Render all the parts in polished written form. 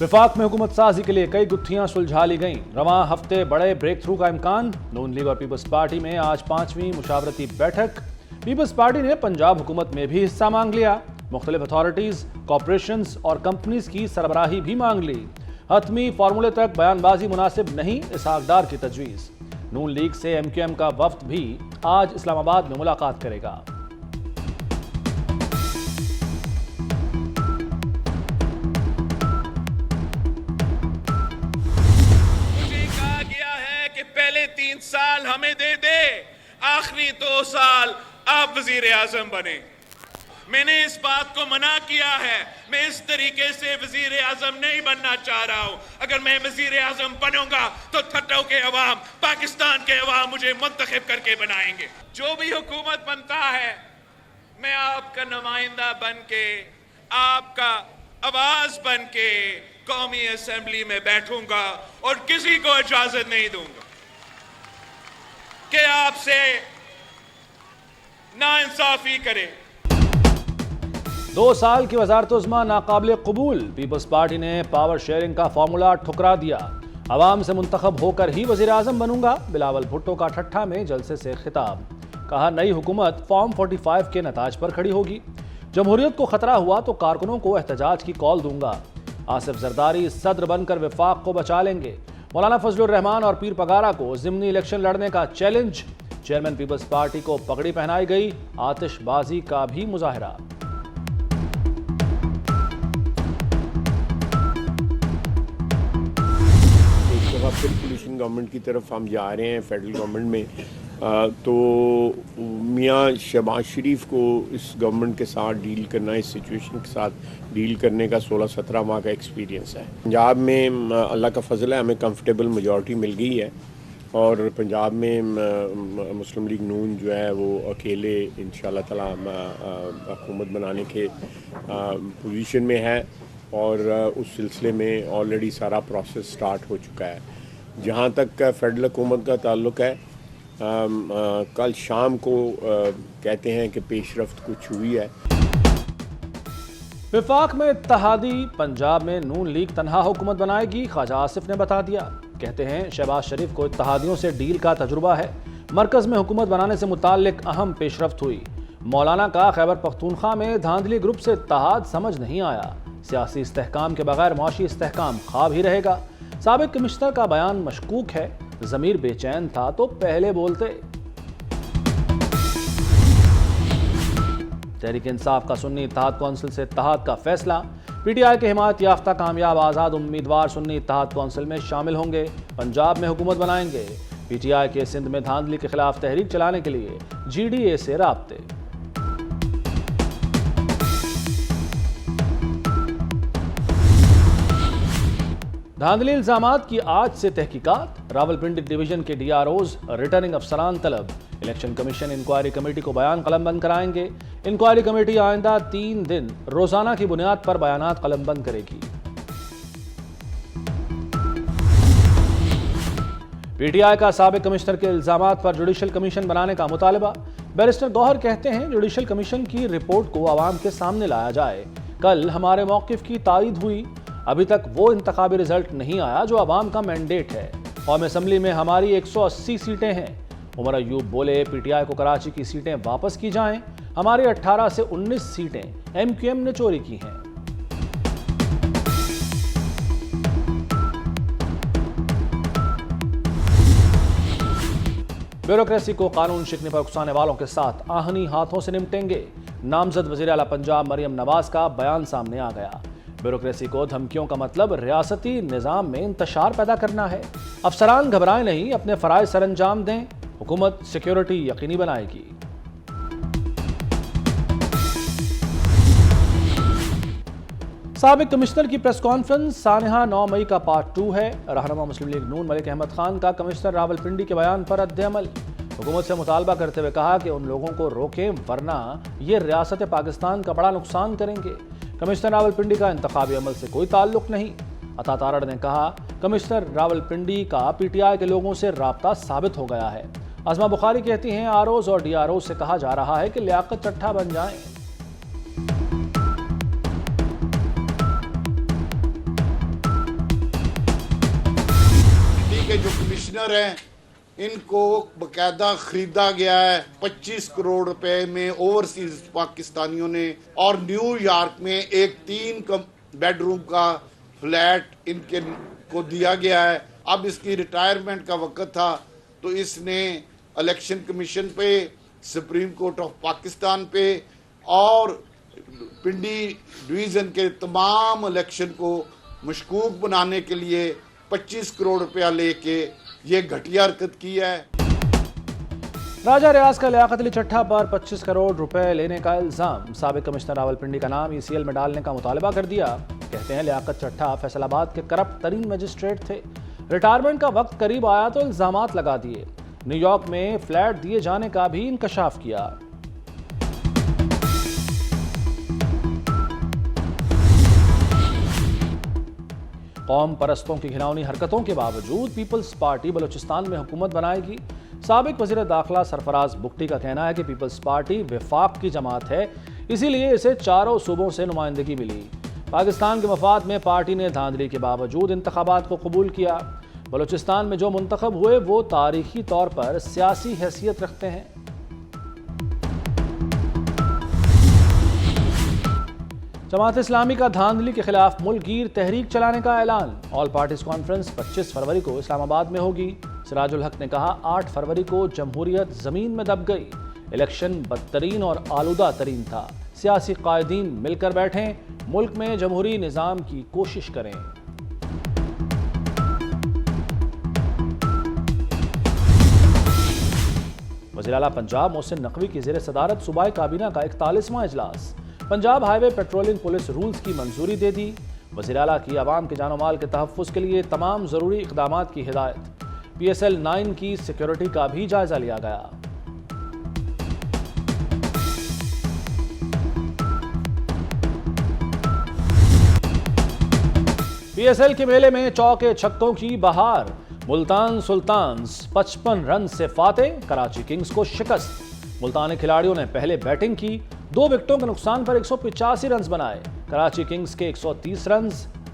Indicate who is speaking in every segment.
Speaker 1: वफाक में हुकूमत साजी के लिए कई गुत्थियां सुलझा ली गईं। रवां हफ्ते बड़े ब्रेक थ्रू का इम्कान। नून लीग और पीपल्स पार्टी में आज 5वीं मुशावरती बैठक। पीपल्स पार्टी ने पंजाब हुकूमत में भी हिस्सा मांग लिया। मुख्तलिफ अथॉरिटीज, कॉरपोरेशंस और कंपनीज की सरबराही भी मांग ली। हतमी फार्मूले तक बयानबाजी मुनासिब नहीं, इसहाक डार की तजवीज़। नून लीग से MQM का वफ्द भी आज इस्लामाबाद में मुलाकात करेगा।
Speaker 2: पहले 3 साल हमें दे दे, आखिरी 2 साल आप वजीर आजम बने। मैंने इस बात को मना किया है। मैं इस तरीके से वजीर आजम नहीं बनना चाह रहा हूं। अगर मैं वजीर आजम बनूंगा तो ठट्टों के अवाम, पाकिस्तान के अवाम मुझे मुंतखब करके बनाएंगे। जो भी हुकूमत बनता है, मैं आपका नुमाइंदा बन के, आपका आवाज बन के कौमी असेंबली में बैठूंगा और किसी को इजाजत नहीं दूंगा कि आपसे नाइंसाफी करे।
Speaker 1: 2 साल की वज़ारत-उज़्मा नाकाबिल कबूल। पीपल्स पार्टी ने पावर शेयरिंग का फार्मूला ठुकरा दिया। अवाम से मुंतखब होकर ही वज़ीर आज़म बनूंगा। बिलावल भुट्टो का ठट्ठा में जलसे से खिताब। कहा, नई हुकूमत फॉर्म 45 के नताज पर खड़ी होगी। जमहूरियत को खतरा हुआ तो कारकुनों को एहतजाज की कॉल दूंगा। आसिफ जरदारी सदर बनकर वफाक को बचा लेंगे। मौलाना फजलुर रहमान और पीर पगारा को ज़िमनी इलेक्शन लड़ने का चैलेंज। चेयरमैन पीपल्स पार्टी को पगड़ी पहनाई गई। आतिशबाजी का भी मुजाहरा।
Speaker 3: फिर पोलिशन गवर्नमेंट की तरफ हम जा रहे हैं, फेडरल गवर्नमेंट में, तो मियाँ शहबाज शरीफ को इस गवर्नमेंट के साथ डील करना, इस सिचुएशन के साथ डील करने का 16-17 माह का एक्सपीरियंस है। पंजाब में अल्लाह का फजल है, हमें कंफर्टेबल मेजॉरिटी मिल गई है और पंजाब में मुस्लिम लीग नून जो है वो अकेले इंशाअल्लाह ताला हुकूमत बनाने के पोजीशन में है और उस सिलसिले में ऑलरेडी सारा प्रोसेस स्टार्ट हो चुका है। जहाँ तक फेडरल हुकूमत का ताल्लुक़ है, कल शाम को कहते हैं कि पेशरफ्त कुछ हुई है।
Speaker 1: वफाक में इत्तेहादी, पंजाब में नून लीग तनहा हुकूमत बनाएगी, ख्वाजा आसिफ ने बता दिया। कहते हैं शहबाज शरीफ को इत्तेहादियों से डील का तजुर्बा है। मरकज में हुकूमत बनाने से मुताल्लिक अहम पेशरफ्त हुई। मौलाना का खैबर पख्तूनख्वा में धांधली ग्रुप से इत्तेहाद समझ नहीं आया। सियासी इस्तेहकाम के बगैर मुआशी इस्तेहकाम ख्वाब ही रहेगा। साबिक कमिश्नर का बयान मशकूक है। ज़मीर बेचैन था तो पहले बोलते। तहरीक इंसाफ का सुन्नी इत्तेहाद कौंसिल से इत्तेहाद का फैसला। PTI के हिमायत याफ्ता कामयाब आज़ाद उम्मीदवार सुन्नी इत्तेहाद कौंसिल में शामिल होंगे। पंजाब में हुकूमत बनाएंगे। PTI के सिंध में धांधली के खिलाफ तहरीक चलाने के लिए GDA से राब्ते। धांधली इल्जामात की आज से तहकीकात। रावलपिंडी डिवीजन के DROs, रिटर्निंग अफसरान तलब। इलेक्शन कमीशन इंक्वायरी कमेटी को बयान कलमबंद कराएंगे। इंक्वायरी कमेटी आइंदा 3 दिन रोजाना की बुनियाद पर बयानात कलमबंद करेगी। PTI का साबिक कमिश्नर के इल्जामात पर जुडिशल कमीशन बनाने का मुतालबा। बैरिस्टर गौहर कहते हैं जुडिशल कमीशन की रिपोर्ट को आवाम के सामने लाया जाए। कल हमारे मौकिफ की तायीद हुई। अभी तक वो इंतखाबी रिजल्ट नहीं आया जो अवाम का मैंडेट है। कौमी असम्बली में हमारी 180 सीटें हैं। उमर अयूब बोले, PTI को कराची की सीटें वापस की जाएं। हमारी 18 से 19 सीटें MQM ने चोरी की हैं। ब्यूरोक्रेसी को कानून शिकने पर उकसाने वालों के साथ आहनी हाथों से निपटेंगे। नामजद वज़ीर आला पंजाब मरियम नवाज का बयान सामने आ गया। ब्यूरोक्रेसी को धमकियों का मतलब रियासती निज़ाम में इंतशार पैदा करना है। अफसरान घबराएं नहीं, अपने फ़राइज़ सरअंजाम दें। हुकूमत सिक्योरिटी यकीनी बनाएगी। साबिक कमिश्नर की प्रेस कॉन्फ्रेंस सानहा 9 मई का पार्ट 2 है। रहनुमा मुस्लिम लीग नून मलिक अहमद खान का कमिश्नर रावलपिंडी के बयान पर रद्द-ए-अमल। हुकूमत से मुतालबा करते हुए कहा कि उन लोगों को रोकें वरना ये रियासत पाकिस्तान का बड़ा नुकसान करेंगे। कमिश्नर रावलपिंडी का इंतखाबी अमल से कोई ताल्लुक नहीं। अता तारड़ ने कहा, कमिश्नर रावलपिंडी का PTI के लोगों से राब्ता साबित हो गया है। अज़मा बुखारी कहती हैं ROs और DROs से कहा जा रहा है कि लियाकत चट्ठा बन जाएं।
Speaker 4: कमिश्नर हैं, इनको बकायदा खरीदा गया है 25 करोड़ रुपए में ओवरसीज पाकिस्तानियों ने, और न्यूयॉर्क में एक 3 बेडरूम का फ्लैट इनके को दिया गया है। अब इसकी रिटायरमेंट का वक्त था तो इसने इलेक्शन कमीशन पे, सुप्रीम कोर्ट ऑफ पाकिस्तान पे और पिंडी डिवीज़न के तमाम इलेक्शन को मशकूक बनाने के लिए 25 करोड़ रुपया लेके ये घटिया हरकत की है।
Speaker 1: राजा रियाज का लियाकत अली चट्ठा पर 25 करोड़ रुपए लेने का इल्जाम। साबिक कमिश्नर रावलपिंडी का नाम ECL में डालने का मुतालबा कर दिया। कहते हैं लियाकत चट्ठा फैसलाबाद के करप्ट तरीन मजिस्ट्रेट थे। रिटायरमेंट का वक्त करीब आया तो इल्जामात लगा दिए। न्यूयॉर्क में फ्लैट दिए जाने का भी इंकशाफ किया। कौम परस्तों की घिनौनी हरकतों के बावजूद पीपल्स पार्टी बलूचिस्तान में हुकूमत बनाएगी। साबिक वज़ीर दाखिला सरफराज बुगटी का कहना है कि पीपल्स पार्टी वफाक की जमात है, इसीलिए इसे चारों सूबों से नुमाइंदगी मिली। पाकिस्तान के मफाद में पार्टी ने धांधली के बावजूद इंतखाबात को कबूल किया। बलूचिस्तान में जो मुंतखब हुए वो तारीखी तौर पर सियासी हैसियत रखते हैं। जमात इस्लामी का धांधली के खिलाफ मुल्कगीर तहरीक चलाने का ऐलान। ऑल पार्टीज कॉन्फ्रेंस 25 फरवरी को इस्लामाबाद में होगी। सिराजुल हक ने कहा 8 फरवरी को जमहूरियत जमीन में दब गई। इलेक्शन बदतरीन और आलूदा तरीन था। सियासी कायदीन मिलकर बैठें, मुल्क में जमहूरी निज़ाम की कोशिश करें। वज़ीर आला पंजाब मोहसिन नकवी की ज़ेर सदारत सूबाई काबीना का 41वां इजलास। Punjab highway patrolling police rules की मंजूरी दे दी। वज़ीर आला की आवाम के जानो माल के तहफ़्फ़ुज़ के लिए तमाम ज़रूरी इक़दामात की हिदायत। PSL 9 की सिक्योरिटी का भी जायज़ा लिया गया। PSL के मेले में चौके छक्कों की बहार। मुल्तान सुल्तान्स 55 रन से फाते, कराची किंग्स को शिकस्त। मुल्तानी खिलाड़ियों ने पहले बैटिंग की, 2 विकेटों के नुकसान पर 185 रन बनाए। कराची किंग्स के 130 रन,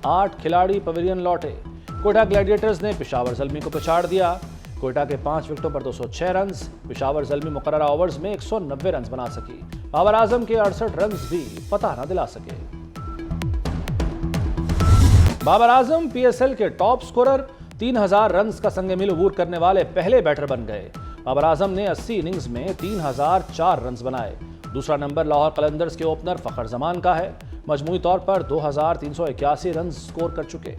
Speaker 1: 8 खिलाड़ी पवेलियन लौटे। कोयटा ग्लैडिएटर्स ने पेशावर ज़ल्मी को पछाड़ दिया। कोयटा के 5 विकेटों पर 206 रन। पेशावर ज़ल्मी मुकर्ररा ओवर्स में 190 रन बना सकी। बाबर आजम के 68 रन भी फतह न दिला सके। बाबर आजम PSL के टॉप स्कोरर, 3000 रन का संग मिल अबूर करने वाले पहले बैटर बन गए। बाबर आजम ने 80 इनिंग्स में 3004 रन बनाए। दूसरा नंबर लाहौर कलंदर्स के ओपनर फखर जमान का है। मजमूई तौर पर 2381 रन स्कोर कर चुके।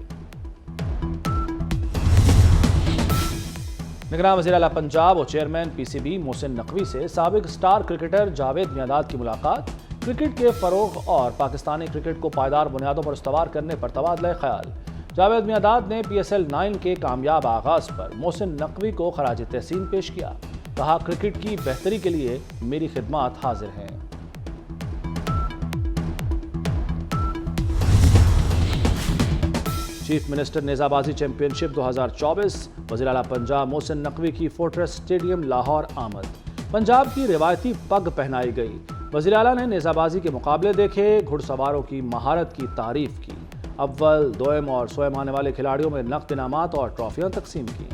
Speaker 1: निगरान वज़ीर आला पंजाब और चेयरमैन PCB मोहसिन नकवी से साबिक स्टार क्रिकेटर जावेद मियांदाद की मुलाकात। क्रिकेट के फरोग और पाकिस्तानी क्रिकेट को पायदार बुनियादों पर इस्तवार करने पर तबादला ख्याल। जावेद मियांदाद ने PSL 9 के कामयाब आगाज पर मोहसिन नकवी को खराज तहसीन पेश किया। कहा क्रिकेट की बेहतरी के लिए मेरी खिदमात हाजिर हैं। चीफ मिनिस्टर नेज़ाबाजी चैंपियनशिप 2024। वज़ीर आला पंजाब मोहसिन नकवी की फोर्ट्रेस स्टेडियम लाहौर आमद। पंजाब की रिवायती पग पहनाई गई। वज़ीर आला ने नेज़ाबाजी के मुकाबले देखे, घुड़सवारों की महारत की तारीफ की। अव्वल, दोयम और सोयम आने वाले खिलाड़ियों में नक़द इनामात और ट्रॉफियां तकसीम की।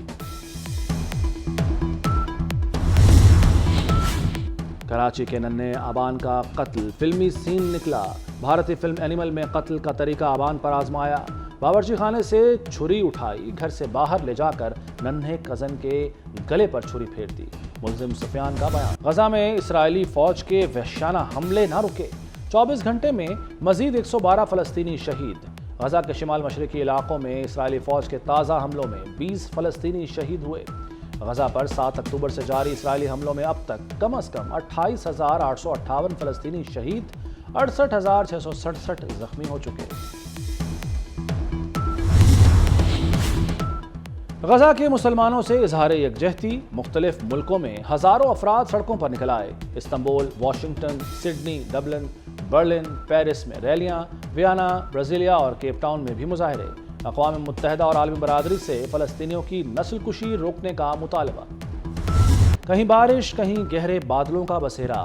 Speaker 1: कराची के नन्हे आबान का कत्ल, फिल्मी सीन निकला। भारतीय फिल्म एनिमल में कत्ल का तरीका आबान पर आजमाया। बावर्ची खाने से छुरी उठाई, घर से बाहर ले जाकर नन्हे कज़न के गले पर छुरी फेर दी। मुल्जिम सुफियान का बयान। गजा में इस्राएली फौज के वहशाना हमले ना रुके। 24 घंटे में मजीद 112 फ़लस्तीनी शहीद। गजा के शिमाल मशरकी इलाकों में इस्राएली फौज के ताज़ा हमलों में 20 फ़लस्तीनी शहीद हुए। गजा पर 7 अक्टूबर से जारी इस्राएली हमलों में अब तक कम अज़ कम 28,858 फ़लस्तीनी शहीद, 68,667 जख्मी हो चुके। गजा के मुसलमानों से इजहार यकजहती। मुख्तलिफ मुल्कों में हज़ारों अफराद सड़कों पर निकल आए। Istanbul, Washington, Sydney, Dublin, Berlin, Paris में रैलियां, वियना, ब्राज़ीलिया और केप टाउन में भी मुजाहरे। अक़वाम मुत्तहिदा और आलमी बरादरी से फ़लस्तीनियों की नस्लकुशी रोकने का मुतालबा। कहीं बारिश, कहीं गहरे बादलों का बसेरा।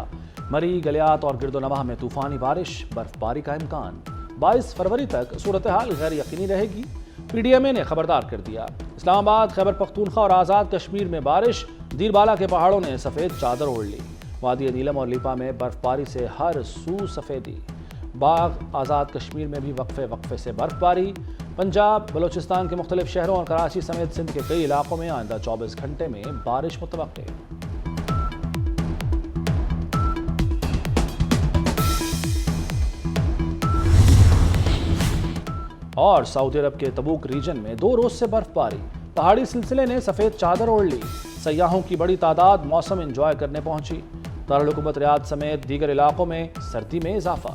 Speaker 1: मरी, गलियात और गिरदोनवाह में तूफ़ानी बारिश, बर्फबारी का इम्कान। 22 फरवरी तक सूरत हाल गैर यकीनी रहेगी। PDMA ने खबरदार कर दिया। اسلام آباد، خیبر پختونخوا اور آزاد کشمیر میں بارش، دیر بالا کے پہاڑوں نے سفید چادر اوڑھ لی۔ وادی نیلم اور لیپا میں برف باری سے ہر سو سفیدی۔ باغ آزاد کشمیر میں بھی وقفے وقفے سے برف باری۔ پنجاب، بلوچستان کے مختلف شہروں اور کراچی سمیت سندھ کے کئی علاقوں میں آئندہ 24 گھنٹے میں بارش متوقع۔ اور سعودی عرب کے تبوک ریجن میں 2 روز سے برف باری، پہاڑی سلسلے نے سفید چادر اوڑھ لی۔ سیاحوں کی بڑی تعداد موسم انجوائے کرنے پہنچی۔ دارالحکومت ریاض سمیت دیگر علاقوں میں سردی میں اضافہ۔